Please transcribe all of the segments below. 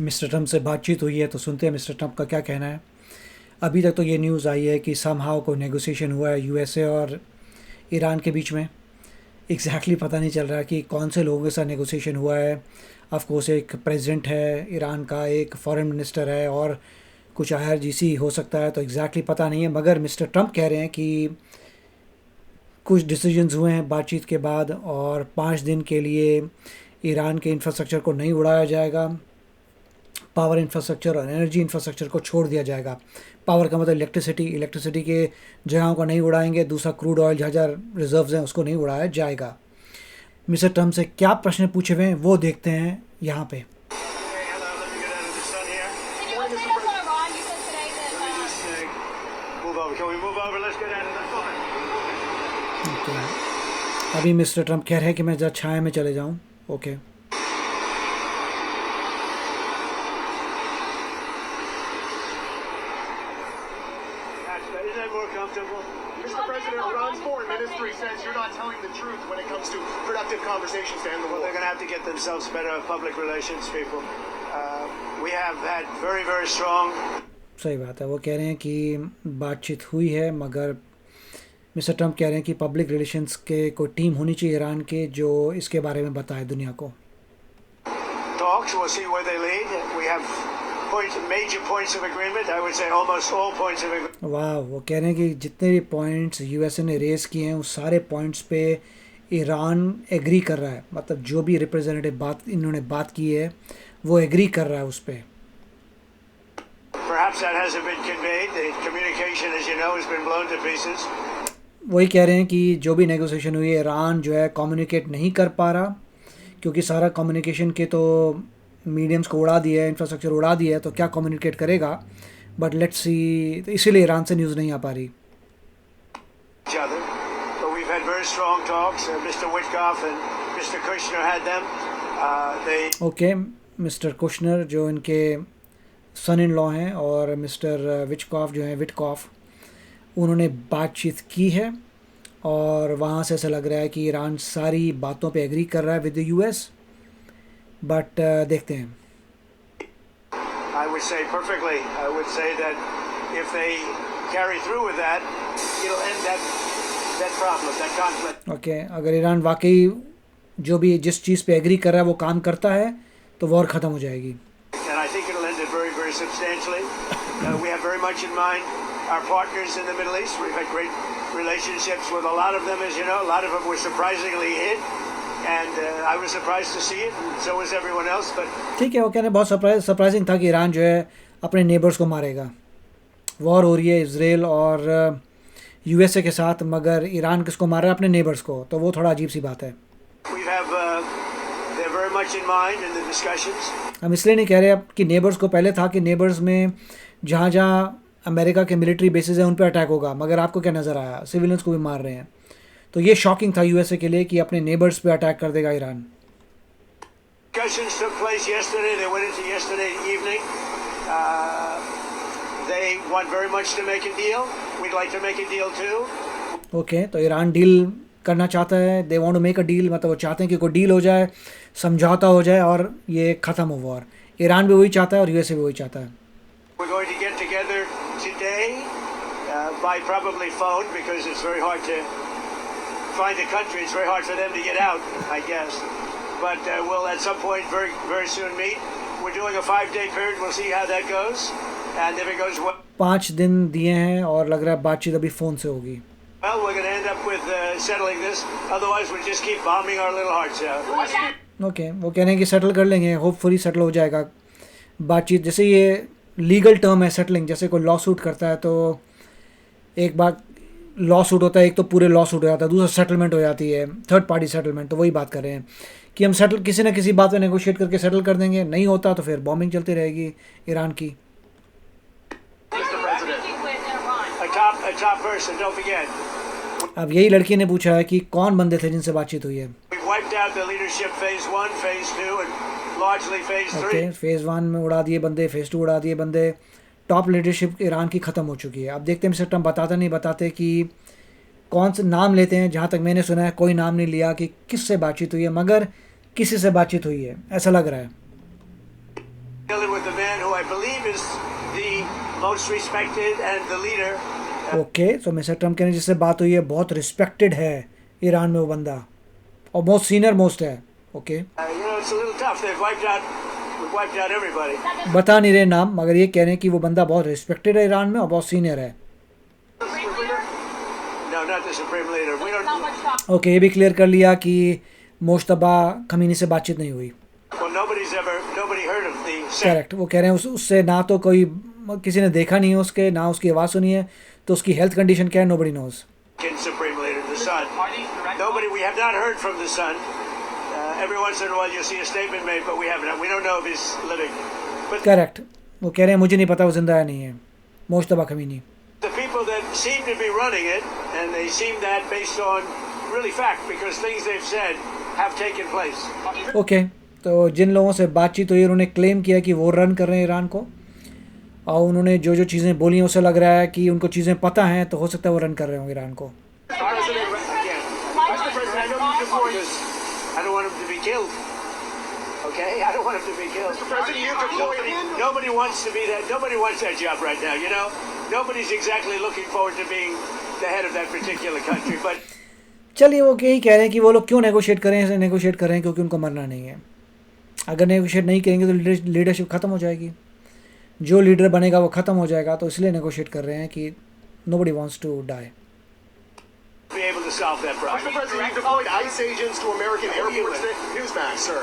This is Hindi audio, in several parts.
मिस्टर ट्रम्प से बातचीत हुई है तो सुनते हैं मिस्टर ट्रम्प का क्या कहना है। अभी तक तो ये न्यूज़ आई है कि समहाउ कोई नेगोशिएशन हुआ है यूएसए और ईरान के बीच में। एग्जैक्टली पता नहीं चल रहा कि कौन से लोगों के साथ नेगोशिएशन हुआ है। ऑफ कोर्स एक प्रेसिडेंट है ईरान का, एक फॉरेन मिनिस्टर है और कुछ आईआरजीसी हो सकता है, तो एग्जैक्टली पता नहीं है। मगर मिस्टर ट्रम्प कह रहे हैं कि कुछ डिसीजंस हुए हैं बातचीत के बाद और 5 दिन के लिए ईरान के इंफ्रास्ट्रक्चर को नहीं उड़ाया जाएगा, पावर इंफ्रास्ट्रक्चर और एनर्जी इंफ्रास्ट्रक्चर को छोड़ दिया जाएगा। पावर का मतलब इलेक्ट्रिसिटी के जगहों को नहीं उड़ाएंगे। दूसरा, क्रूड ऑयल जहाँ जहाँ रिजर्व्स हैं उसको नहीं उड़ाया जाएगा। मिस्टर ट्रम्प से क्या प्रश्न पूछे हुए हैं वो देखते हैं यहाँ पे। Okay. अभी मिस्टर ट्रम्प कह रहे हैं कि मैं जरा छाया में चले जाऊँ। Okay Isn't it more comfortable? Mr. President, Iran's foreign ministry says you're not telling the truth when it comes to productive conversations to end the war. Well, they're going to have to get themselves better public relations people. We have had very, very strong. सही बात है। वो कह रहे हैं कि बातचीत हुई है, मगर मिस्टर ट्रम्प कह रहे हैं कि पब्लिक रिलेशंस के कोई टीम होनी चाहिए ईरान के जो इसके बारे में बताए दुनिया को। Talks, we'll see where they lead. We have major points of agreement. I would say almost all points of agreement. वाह, वो कह रहे हैं कि जितने भी पॉइंट्स यूएसए ने रेस किए हैं उस सारे पॉइंट्स पे ईरान एग्री कर रहा है। मतलब जो भी रिप्रेजेंटेटिव इन्होंने बात की है वो एग्री कर रहा है उस पर। Perhaps that hasn't been conveyed. The communication, as you know, has been blown to pieces. वही कह रहे हैं कि जो भी नेगोशिएशन हुई है ईरान जो है कम्युनिकेट नहीं कर पा रहा, क्योंकि सारा कम्युनिकेशन के तो मीडियम्स को उड़ा दिया है, इंफ्रास्ट्रक्चर उड़ा दिया है, तो क्या कम्युनिकेट करेगा। बट लेट्स सी, तो इसीलिए ईरान से न्यूज़ नहीं आ पा रही। Each other. But we've had very strong talks. Mr. Witkoff and Mr. Kushner had them. They. Okay, mister Kushner जो इनके सन इन लॉ हैं और मिस्टर विटकॉफ जो हैं उन्होंने बातचीत की है और वहाँ से ऐसा लग रहा है कि ईरान सारी बातों पे एग्री कर रहा है विद द यूएस। बट देखते हैं। I would say perfectly. I would say that if they carry through with that, it'll end that problem, that conflict. Okay, अगर ईरान वाकई जो भी जिस चीज़ पे एग्री कर रहा है वो काम करता है तो वॉर ख़त्म हो जाएगी। And I think it'll end it very, very substantially. We have very much in mind our partners in the Middle East. We've had great relationships with a lot of them, as you know. A lot of them were surprisingly hit, and I was surprised to see it, and so was everyone else. But ठीक है, वो कहने बहुत सरप्राइजिंग था कि ईरान जो है अपने नेबर्स को मारेगा। वॉर हो रही है इजराइल और यूएसए के साथ, मगर ईरान किसको मार रहा है? अपने नेबर्स को। तो वो थोड़ा अजीब सी बात है। we have they're very much in mind in the discussions. हम इसलिए नहीं कह रहे अब कि नेबर्स को, पहले था कि नेबर्स में जहाँ जहाँ अमेरिका के मिलिट्री बेसिस हैं उन पर अटैक होगा, मगर आपको क्या नज़र आया? सिविलियंस को भी मार रहे हैं। तो ये शॉकिंग था यूएसए के लिए कि अपने नेबर्स पे अटैक कर देगा Iran. Discussions took place yesterday. They went into yesterday evening. They want very much to make a deal. We'd like to make a deal too. Okay, तो ईरान डील करना चाहता है। They want to make a deal, मतलब वो चाहते हैं कि कोई डील हो जाए, समझौता हो जाए और ये ख़त्म हो वॉर। ईरान भी वही चाहता है और यूएसए भी वही चाहता है। We're going to get together today by probably phone because it's very hard to find a country. It's very hard for them to get out, I guess. But we'll at some point very, very soon meet. We're doing a 5-day period. We'll see how that goes. And if it goes well, 5 दिन दिए हैं और लग रहा है बातचीत अभी फ़ोन से होगी। we're going to end up with settling this. Otherwise, we'll just keep bombing our little hearts out. Okay, वो कह रहे हैं कि सेटल कर लेंगे, होपफुली सेटल हो जाएगा बातचीत। जैसे ये लीगल टर्म है सेटलिंग, जैसे कोई लॉ सूट करता है तो एक बार लॉ सूट होता है, एक तो पूरे लॉ सूट हो जाता है, दूसरा सेटलमेंट हो जाती है, थर्ड पार्टी सेटलमेंट। तो वही बात कर रहे हैं कि हम सेटल किसी ना किसी बात पे नेगोशिएट करके सेटल कर देंगे। नहीं होता तो फिर बॉम्बिंग चलती रहेगी ईरान की। Mr. President. A top person, don't forget. अब यही लड़की ने पूछा है कि कौन बंदे थे जिनसे बातचीत हुई है। We've wiped out the leadership phase 1, phase 2, and largely phase 3. Okay, phase 1 में उड़ा दिए बंदे, फेज़ 2 उड़ा दिए बंदे। टॉप लीडरशिप ईरान की ख़त्म हो चुकी है। अब देखते हैं मिस्टर ट्रम्प बताते कि कौन से नाम लेते हैं। जहाँ तक मैंने सुना है कोई नाम नहीं लिया कि किससे बातचीत हुई है, मगर किसी से बातचीत हुई है ऐसा लग रहा है। Dealing with the man who I believe is the most respected and the leader. Okay, so mister Trump कहने जिससे बात हुई है बहुत रिस्पेक्टेड है ईरान में वो बंदा और बहुत सीनियर मोस्ट है। Okay, It's a little tough. We've wiped out everybody. बता नहीं रहे नाम, मगर ये कह रहे हैं कि वो बंदा बहुत रिस्पेक्टेड है ईरान में और बहुत सीनियर है। No, not the supreme leader. We don't. Okay, ये भी क्लियर कर लिया कि मोश्तबा खमीनी से बातचीत नहीं हुई। Well, nobody heard of the. Correct, वो कह रहे हैं उससे ना तो कोई किसी ने देखा नहीं है उसके, ना उसकी आवाज़ सुनी है, तो उसकी हेल्थ कंडीशन क्या है nobody knows. Supreme leader, the son. We have not heard from the son. Every once in a while you see a statement made, but we don't know if he's living. But correct, वो कह रहे हैं मुझे नहीं पता वो जिंदा है नहीं है, मोश्तबा Khomeini. the people that seem to be running it, and they seem that based on really fact, because things they've said have taken place. Okay, तो जिन लोगों से बातचीत हुई उन्होंने क्लेम किया कि वो रन कर रहे हैं ईरान को, और उन्होंने जो जो चीज़ें बोली हैं उससे लग रहा है कि उनको चीज़ें पता हैं, तो हो सकता है वो रन कर रहे होंगे ईरान को। Mr. President, I know you deployed. I don't want him to be killed. Okay, I don't want him to be killed. Mr. President, you deployed. Nobody wants to be that. Nobody wants that job right now. You know, nobody's exactly looking forward to being the head of that particular country. But चलिए, वो यही कह रहे हैं कि वो लोग क्यों नेगोशिएट करें, ऐसे नेगोशिएट कर रहे हैं क्योंकि उनको मरना नहीं है। अगर नेगोशिएट नहीं करेंगे तो लीडरशिप ख़त्म हो जाएगी, जो लीडर बनेगा वो ख़त्म हो जाएगा, तो इसलिए नेगोशिएट कर रहे हैं कि nobody wants to die। be able to solve that Mr. problem. President, you deployed ICE agents to American airports. Newsmax, sir.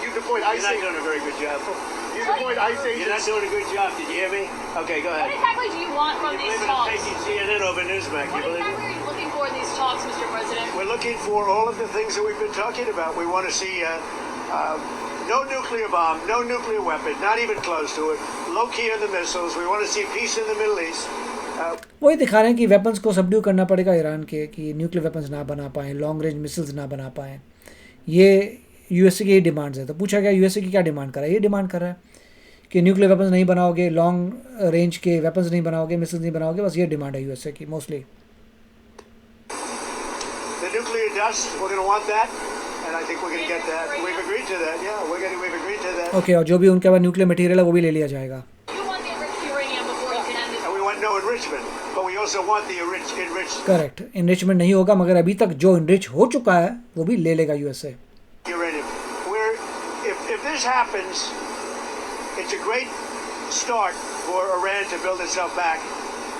You deployed You're ICE not agents. doing a very good job. You deployed ICE You're not agents. doing a good job. Did you hear me? Okay, go What ahead. exactly do you want from You these believe in talks? taking CNN over Newsmax? You What believe exactly it? are you looking for in these talks, Mr. President? We're looking for all of the things that we've been talking about. We want to see no nuclear bomb, no nuclear weapon, not even close to it. Low key on the missiles. We want to see peace in the Middle East. वही दिखा रहे हैं कि वेपन्स को सबड्यू करना पड़ेगा ईरान के, कि न्यूक्लियर वेपन्स ना बना पाएँ, लॉन्ग रेंज मिसाइल्स ना बना पाएँ। ये यूएसए की डिमांड्स है। तो पूछा गया यूएसए की क्या डिमांड कर रहा है, ये डिमांड कर रहा है कि न्यूक्लियर वेपन्स नहीं बनाओगे, लॉन्ग रेंज के वेपन्स नहीं बनाओगे, मिसाइल्स नहीं बनाओगे, बस ये डिमांड है यूएसए की mostly. The nuclear dust, we're going to want that, and I think we're going to get that. We've agreed to that. Yeah, we've agreed to that. Okay, और जो भी उनके पास न्यूक्लियर मटेरियल है वो भी ले लिया जाएगा। You want the enriched uranium before you can end this. And we want no enrichment, but we also want the enriched correct, enrichment नहीं होगा, मगर अभी तक जो इनरिच हो चुका है वो भी ले लेगा USA. uranium. If this happens, it's a great start for Iran to build itself back,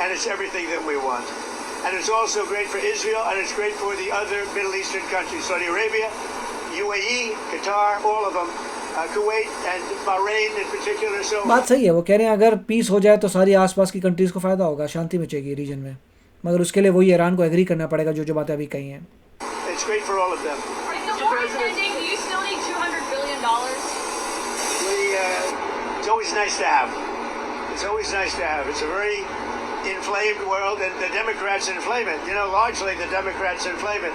and it's everything that we want. And it's also great for Israel, and it's great for the other Middle Eastern countries, Saudi Arabia, UAE, Qatar, all of them, Kuwait and Bahrain in particular. So बात सही है, वो कह रहे हैं अगर पीस हो जाए तो सारी आसपास की कंट्रीज़ को फ़ायदा होगा, शांति मचेगी रीजन में, मगर उसके लिए वही ईरान को एग्री करना पड़ेगा जो जो बातें अभी कही हैं। it's great for all of them. If the war is ending, do you still need $200 billion? It's always nice to have. It's always nice to have. It's a very inflamed world, and the Democrats inflame it. You know, largely the Democrats inflame it.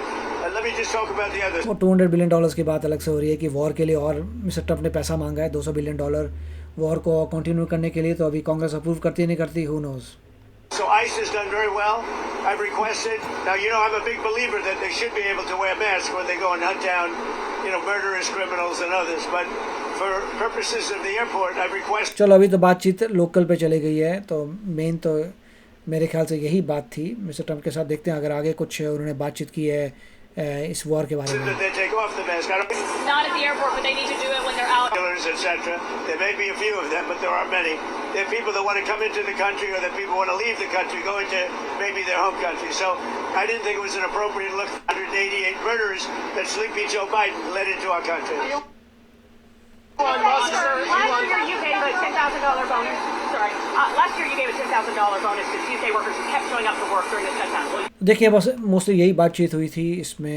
Let me just talk about the others. वो $200 बिलियन की बात अलग से हो रही है कि वॉर के लिए, और मिस्टर ट्रम्प ने पैसा मांगा है $200 बिलियन वॉर को कंटिन्यू करने के लिए, तो अभी कांग्रेस अप्रूव करती है नहीं करती, who knows. So ICE has done very well. I've requested. Now, you know, I'm a big believer that they should be able to wear masks when they go and hunt down, you know, murderous criminals and others. But for purposes of the airport, I've requested. चलो, अभी तो बातचीत लोकल पे चली गई है, तो मेन तो मेरे ख्याल से यही बात थी मिस्टर ट्रम्प के साथ। देखते हैं अगर आगे कुछ उन्होंने बातचीत की है इस वॉर के बारे में। That they take off the mask. I don't Not at the airport, but they need to do it when they're out. killers, etc. There may be a few of them, but there aren't many. There are people that want to come into the country, or that people want to leave the country, go into maybe their home country. So I didn't think it was an appropriate look. 188 murders that Sleepy Joe Biden led into our country. Elon Musk, sir. Last year you gave a $10,000 bonus. Sorry. Last year you gave a $10,000 bonus to Tuesday workers who kept showing up to work during the shutdown. Will you देखिए, बस मोस्टली यही बातचीत हुई थी इसमें।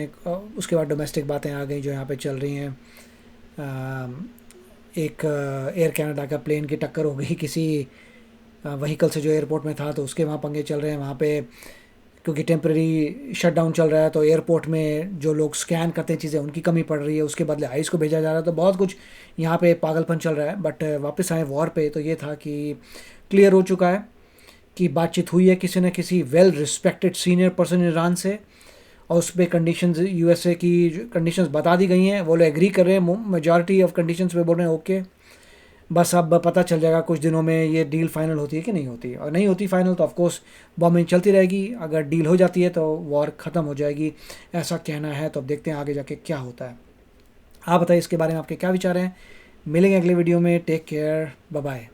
उसके बाद डोमेस्टिक बातें आ गई जो यहाँ पे चल रही हैं। एक एयर कनाडा का प्लेन की टक्कर हो गई किसी व्हीकल से जो एयरपोर्ट में था, तो उसके वहाँ पंगे चल रहे हैं वहाँ पे, क्योंकि टेम्प्रेरी शटडाउन चल रहा है, तो एयरपोर्ट में जो लोग स्कैन करते हैं चीज़ें उनकी कमी पड़ रही है, उसके बदले आइस को भेजा जा रहा है। तो बहुत कुछ यहाँ पे पागलपन चल रहा है। बट वापस आए वॉर पे, तो ये था कि क्लियर हो चुका है कि बातचीत हुई है किसी न किसी well respected senior person Iran से, और उस पर कंडीशंस यूएसए की कंडीशंस बता दी गई हैं। वो लोग एग्री कर रहे हैं, मेजॉरिटी ऑफ कंडीशंस पे बोल रहे हैं ओके, बस अब पता चल जाएगा कुछ दिनों में ये डील फाइनल होती है कि नहीं होती, और नहीं होती फाइनल तो ऑफकोर्स बॉम्बिंग चलती रहेगी। अगर डील हो जाती है तो वॉर ख़त्म हो जाएगी, ऐसा कहना है। तो अब देखते हैं आगे जाके क्या होता है। आप बताइए इसके बारे में आपके क्या विचार हैं। मिलेंगे अगले वीडियो में। Take care, bye bye.